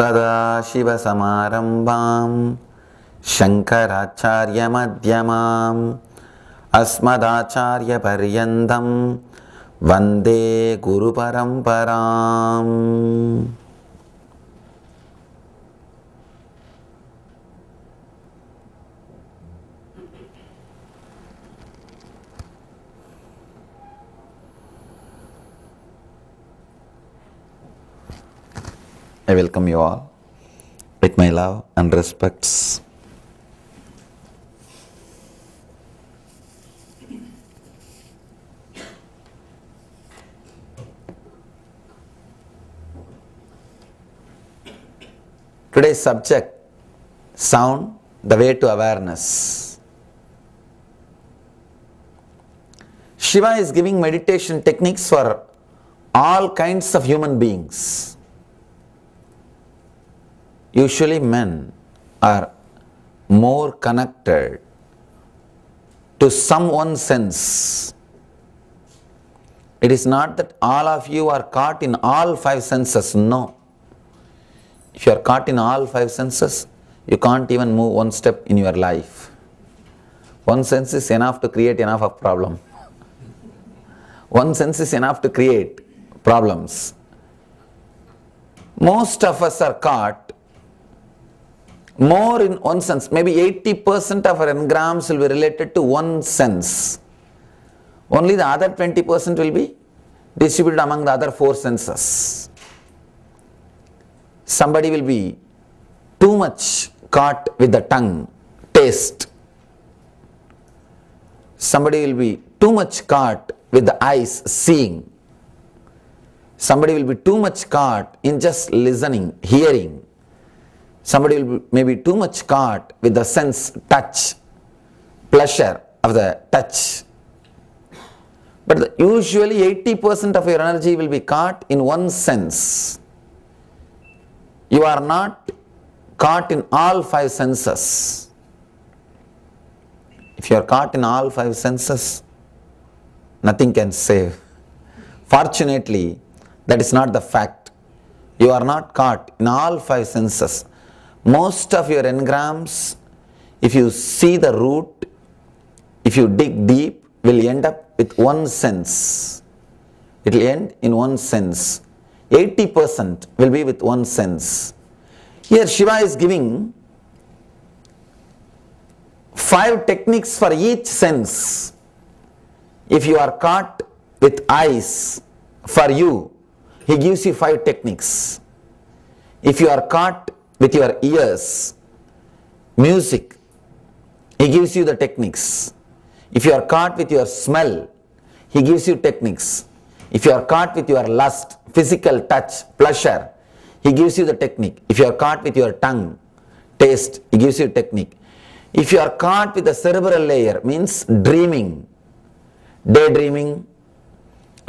सदाशिवसमारम्भां शङ्कराचार्यमध्यमाम् अस्मदाचार्यपर्यन्तं वन्दे गुरुपरम्पराम्. I welcome you all with my love and respects. Today's subject, sound, the way to awareness. Shiva is giving meditation techniques for all kinds of human beings. Usually men are more connected to some one sense. It is not that all of you are caught in all five senses, no. If you are caught in all five senses, you can't even move one step in your life. One sense is enough to create enough of problem. One sense is enough to create problems. Most of us are caught more in one sense. Maybe 80% of our engrams will be related to one sense. Only the other 20% will be distributed among the other four senses. Somebody will be too much caught with the tongue, taste. Somebody will be too much caught with the eyes, seeing. Somebody will be too much caught in just listening, hearing. Somebody will be maybe too much caught with the sense, touch, pleasure of the touch. But usually 80% of your energy will be caught in one sense. You are not caught in all five senses. If you are caught in all five senses, nothing can save. Fortunately, that is not the fact. You are not caught in all five senses. Most of your engrams, if you see the root, if you dig deep, will end up with one sense. It will end in one sense. 80% will be with one sense. Here Shiva is giving 5 techniques for each sense. If you are caught with eyes, for you, he gives you 5 techniques. If you are caught with your ears, music, he gives you the techniques. If you are caught with your smell, he gives you techniques. If you are caught with your lust, physical touch, pleasure, he gives you the technique. If you are caught with your tongue, taste, he gives you technique. If you are caught with the cerebral layer, means dreaming, daydreaming,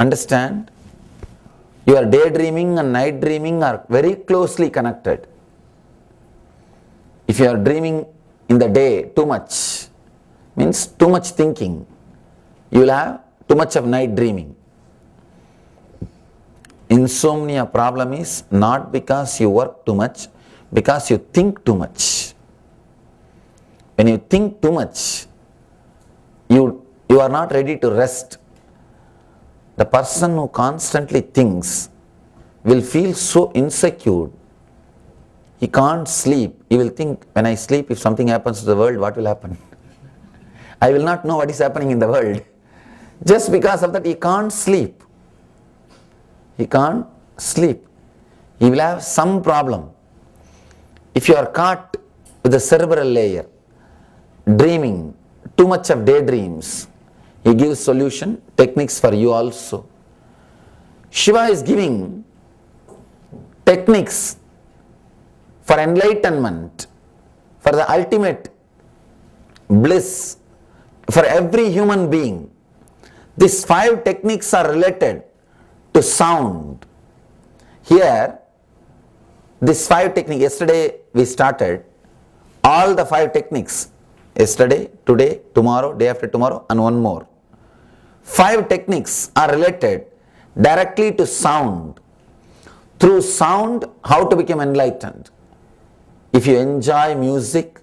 understand? Your daydreaming and night dreaming are very closely connected. If you are dreaming in the day too much, means too much thinking, you will have too much of night dreaming. Insomnia problem is not because you work too much, because you think too much. When you think too much, you are not ready to rest. The person who constantly thinks will feel so insecure. He can't sleep. He will think, when I sleep, if something happens to the world, what will happen? I will not know what is happening in the world. Just because of that, he can't sleep. He can't sleep. He will have some problem. If you are caught with the cerebral layer, dreaming, too much of daydreams, he gives solution, techniques for you also. Shiva is giving techniques for enlightenment, for the ultimate bliss, for every human being. These 5 techniques are related to sound. Here, these 5 techniques, yesterday we started all the 5 techniques. Yesterday, today, tomorrow, day after tomorrow, and one more. 5 techniques are related directly to sound. through sound how to become enlightened. If you enjoy music,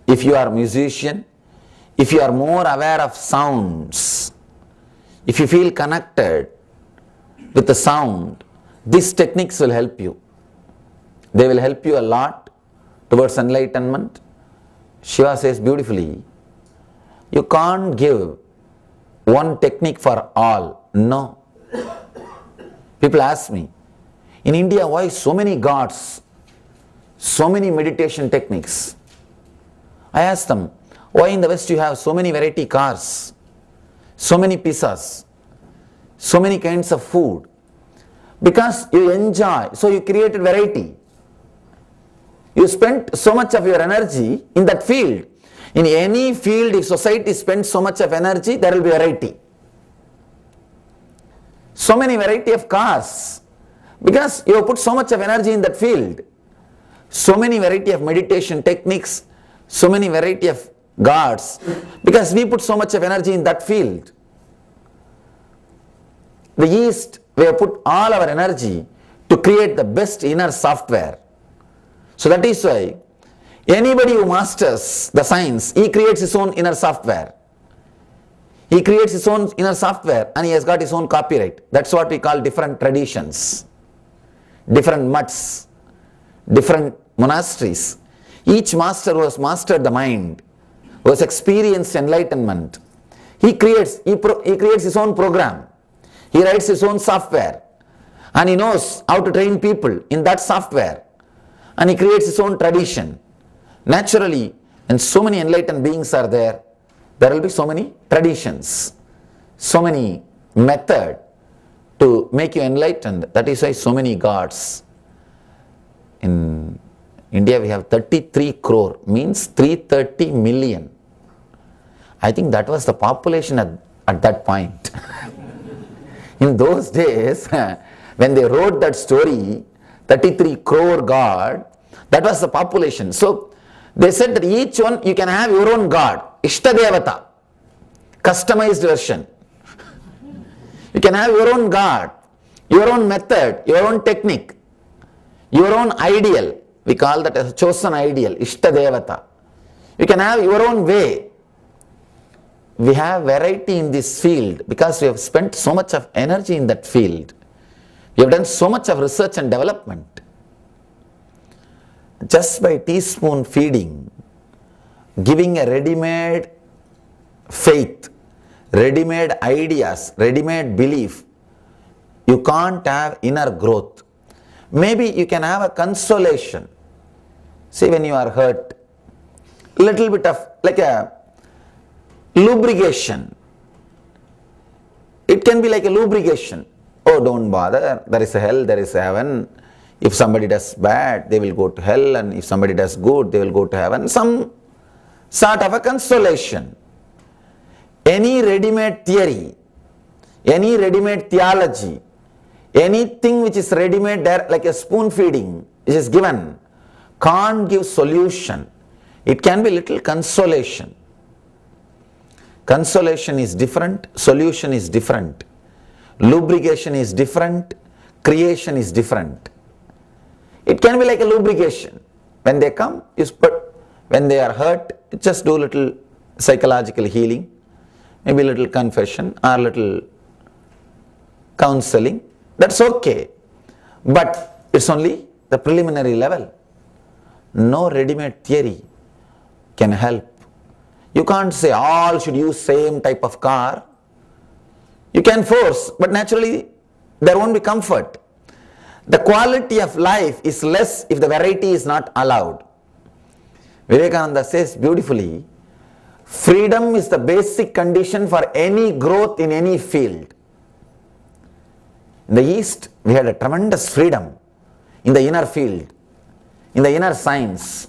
if you are a musician, if you are more aware of sounds, if you feel connected with the sound, these techniques will help you. They will help you a lot towards enlightenment. Shiva says beautifully, you can't give one technique for all. No. People ask me, in India, why so many gods, so many meditation techniques? I ask them, why in the West you have so many variety cars, so many pizzas, so many kinds of food? Because you enjoy, so you created variety. You spent so much of your energy in that field. In any field, if society spends so much of energy, there will be variety. So many variety of cars, because you have put so much of energy in that field. So many variety of meditation techniques, so many variety of gods, because we put so much of energy in that field. The East, we have put all our energy to create the best inner software. So that is why anybody who masters the science, he creates his own inner software. He creates his own inner software and he has got his own copyright. That's what we call different traditions, different mutts, different monasteries. Each master who has mastered the mind, who has experienced enlightenment, he creates his own program. He writes his own software and he knows how to train people in that software, and he creates his own tradition. Naturally, when so many enlightened beings are there, there will be so many traditions, so many methods to make you enlightened. That is why so many gods. In India we have 33 crore, means 330 million. I think that was the population at that point. In those days, when they wrote that story, 33 crore god, that was the population. So they said that each one, you can have your own god, Ishtadevata, customized version. You can have your own god, your own method, your own technique, your own ideal. We call that as a chosen ideal, Ishtadevata. You can have your own way. We have variety in this field because we have spent so much of energy in that field. We have done so much of research and development. Just by teaspoon feeding, giving a ready-made faith, ready-made ideas, ready-made belief, you can't have inner growth. Maybe you can have a consolation. See, when you are hurt, little bit of like a lubrication. It can be like a lubrication. Oh, don't bother, there is a hell, there is a heaven. If somebody does bad, they will go to hell, and if somebody does good, they will go to heaven. Some sort of a consolation. Any ready-made theory, any ready-made theology, anything which is ready-made there, like a spoon feeding, which is given, can't give solution. It can be little consolation. Consolation is different, solution is different. Lubrication is different, creation is different. It can be like a lubrication. When they come, you put, when they are hurt, you just do little psychological healing, maybe little confession or little counseling. That's okay. But it's only the preliminary level. No ready-made theory can help. You can't say all should use same type of car. You can force, but naturally there won't be comfort. The quality of life is less if the variety is not allowed. Vivekananda says beautifully, freedom is the basic condition for any growth in any field. In the East, we had a tremendous freedom in the inner field, in the inner science.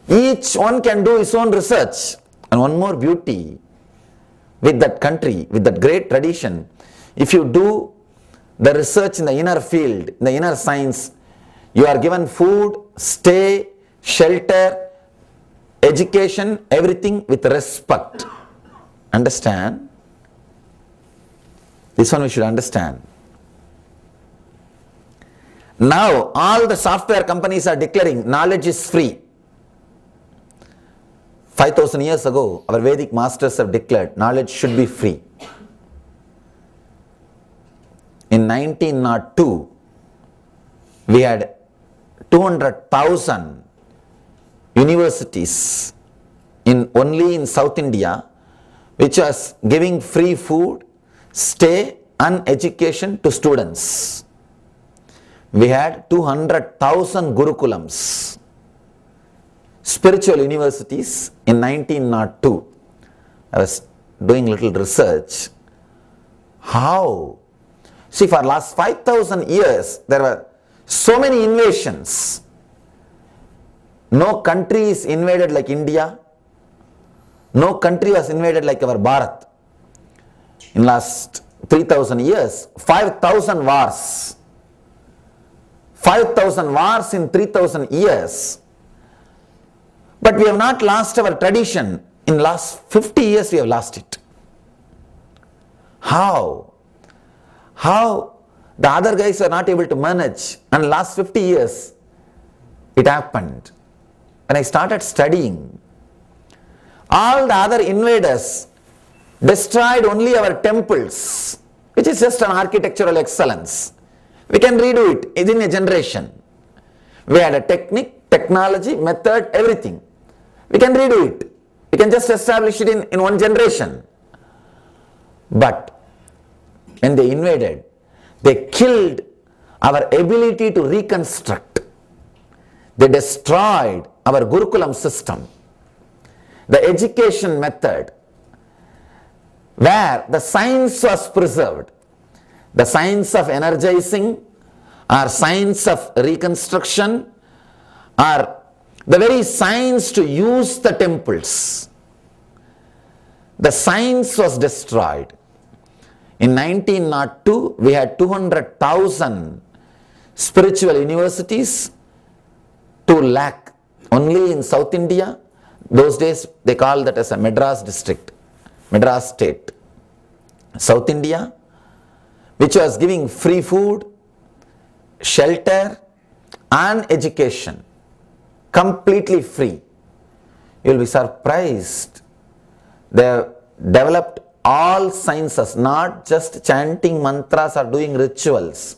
Each one can do his own research. And one more beauty with that country, with that great tradition, if you do the research in the inner field, in the inner science, you are given food, stay, shelter, education, everything with respect. Understand? This one we should understand. Now all the software companies are declaring knowledge is free. 5,000 years ago, our Vedic masters have declared knowledge should be free. In 1902, we had 200,000 universities only in South India, which was giving free food, stay and education to students. We had 200,000 Gurukulams, spiritual universities in 1902. I was doing little research. How? See, for last 5,000 years, there were so many invasions. No country is invaded like India. No country was invaded like our Bharat. In last 3,000 years, 5,000 wars. 5,000 wars in 3,000 years. But we have not lost our tradition. In last 50 years, we have lost it. How? How the other guys are not able to manage, and last 50 years it happened. When I started studying, all the other invaders destroyed only our temples, which is just an architectural excellence. We can redo it within a generation. We had a technique, technology, method, everything. We can redo it. We can just establish it in one generation. But when they invaded, they killed our ability to reconstruct. They destroyed our Gurukulam system, the education method, where the science was preserved. The science of energizing, or science of reconstruction, or the very science to use the temples. The science was destroyed. In 1902, we had 200,000 spiritual universities, 2 lakh only in South India. Those days they call that as a Madras district, Madras state. South India, which was giving free food, shelter and education, completely free. You will be surprised. They have developed all sciences, not just chanting mantras or doing rituals.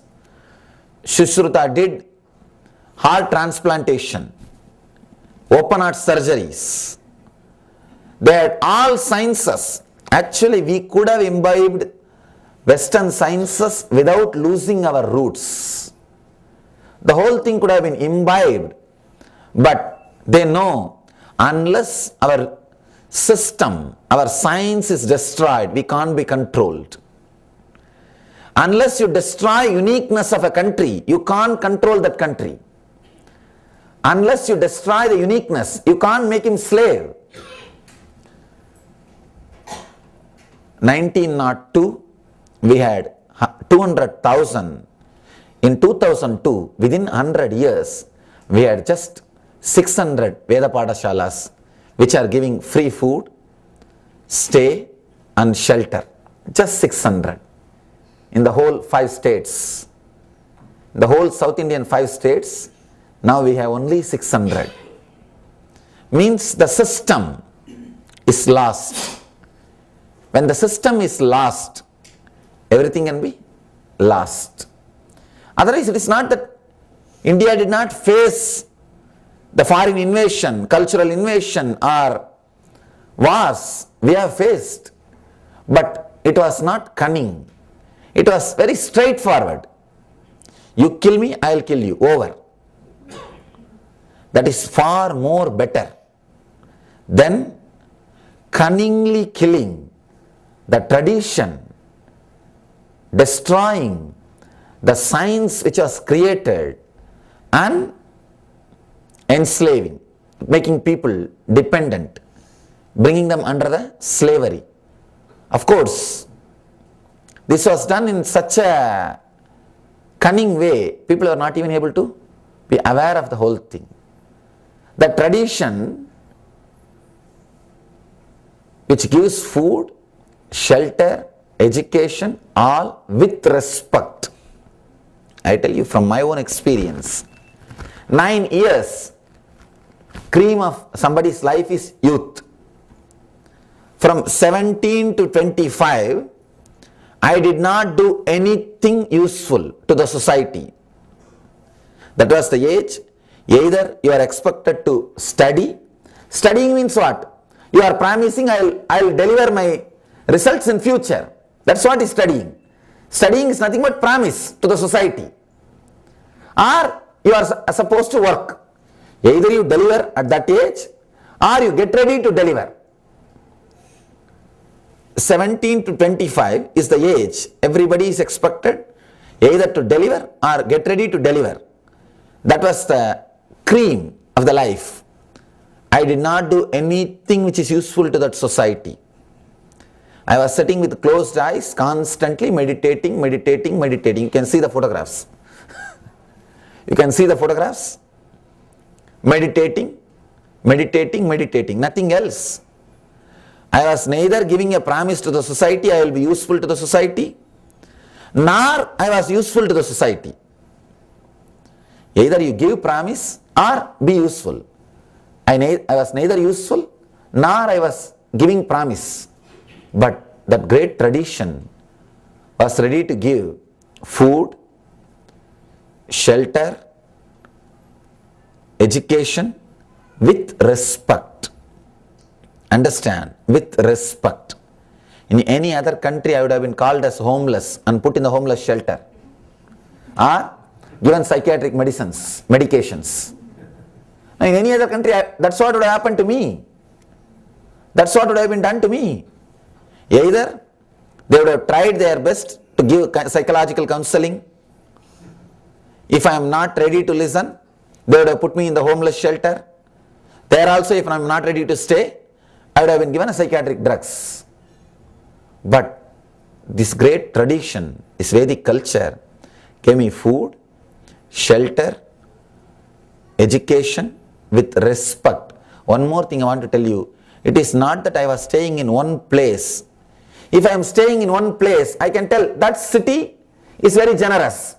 Shushruta did heart transplantation, open heart surgeries. They had all sciences. Actually, we could have imbibed Western sciences without losing our roots. The whole thing could have been imbibed, but they know unless our system, our science is destroyed, we can't be controlled. Unless you destroy uniqueness of a country, you can't control that country. Unless you destroy the uniqueness, you can't make him slave. 1902, we had 200,000. In 2002, within 100 years, we had just 600 Veda Padashalas, which are giving free food, stay and shelter. Just 600 in the whole 5 states. The whole South Indian 5 states, now we have only 600. Means the system is lost. When the system is lost, everything can be lost. Otherwise, it is not that India did not face the foreign invasion, cultural invasion or wars. We have faced, but it was not cunning. It was very straightforward. You kill me, I will kill you. Over. That is far more better than cunningly killing the tradition, destroying the science which was created and enslaving, making people dependent, bringing them under the slavery. Of course, this was done in such a cunning way, people are not even able to be aware of the whole thing. The tradition which gives food, shelter, education, all with respect I tell you from my own experience. 9 years, cream of somebody's life is youth. From 17 to 25, I did not do anything useful to the society. That was the age. Either you are expected to study. Studying means what? You are promising I'll deliver my results in future. That's what is studying. Studying is nothing but promise to the society. Or you are supposed to work. Either you deliver at that age or you get ready to deliver. 17 to 25 is the age everybody is expected either to deliver or get ready to deliver. That was the cream of the life. I did not do anything which is useful to that society. I was sitting with closed eyes, constantly meditating. You can see the photographs. You can see the photographs. Meditating, nothing else. I was neither giving a promise to the society, I will be useful to the society, nor I was useful to the society. Either you give promise or be useful. I was neither useful nor I was giving promise. But that great tradition was ready to give food, shelter, education with respect. Understand, with respect. In any other country, I would have been called as homeless and put in the homeless shelter, or given psychiatric medications. Now, in any other country, that's what would have happened to me. That's what would have been done to me. Either they would have tried their best to give psychological counseling. If I am not ready to listen, they would have put me in the homeless shelter. There also, if I am not ready to stay, I would have been given a psychiatric drugs. But this great tradition, this Vedic culture, gave me food, shelter, education with respect. One more thing I want to tell you. It is not that I was staying in one place. If I am staying in one place, I can tell that city is very generous.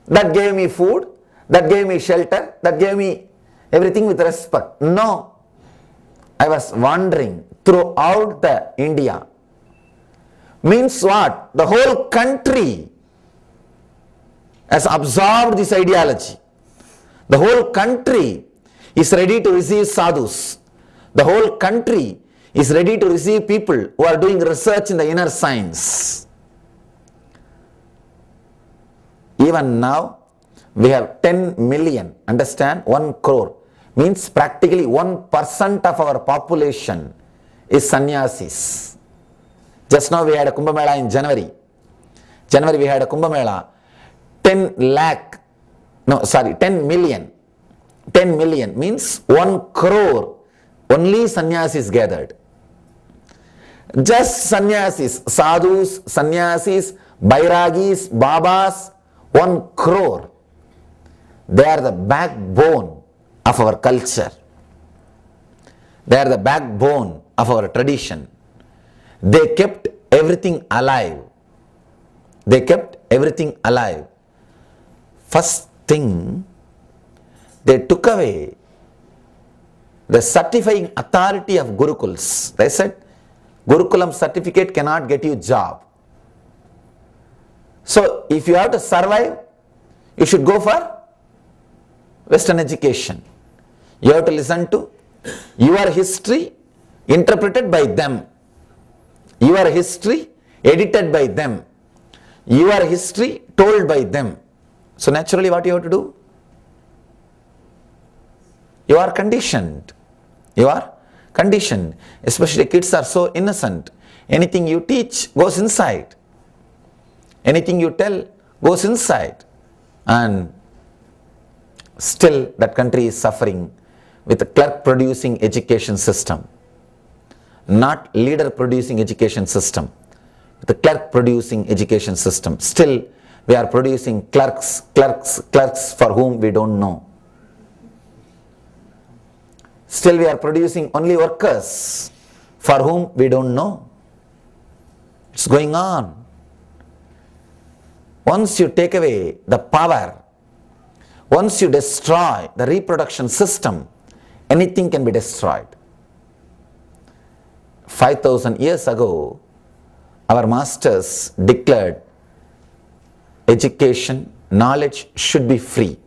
That gave me food, that gave me shelter, that gave me everything with respect. No. I was wandering throughout the India. Means what? The whole country has absorbed this ideology. The whole country is ready to receive sadhus. The whole country is ready to receive people who are doing research in the inner science. Even now, we have 10 million, understand? 1 crore. Means practically 1% of our population is sannyasis. Just now we had a Kumbh Mela in January. January we had a Kumbh Mela. 10 million. 10 million means 1 crore. Only sannyasis gathered. Just sannyasis, sadhus, sannyasis, bairagis, babas, 1 crore. They are the backbone of our culture. They are the backbone of our tradition. They kept everything alive. They kept everything alive. First thing, they took away the certifying authority of Gurukuls. They said, Gurukulam certificate cannot get you job. So, if you have to survive, you should go for Western education. You have to listen to your history interpreted by them. Your history edited by them. Your history told by them. So naturally what you have to do? You are conditioned. You are conditioned. Especially kids are so innocent. Anything you teach goes inside. Anything you tell goes inside. And still that country is suffering with a clerk producing education system. Not leader producing education system. The clerk producing education system. Still we are producing clerks for whom we don't know. Still we are producing only workers for whom we don't know. It's going on. Once you take away the power, once you destroy the reproduction system, anything can be destroyed. 5,000 years ago, our masters declared education, knowledge should be free.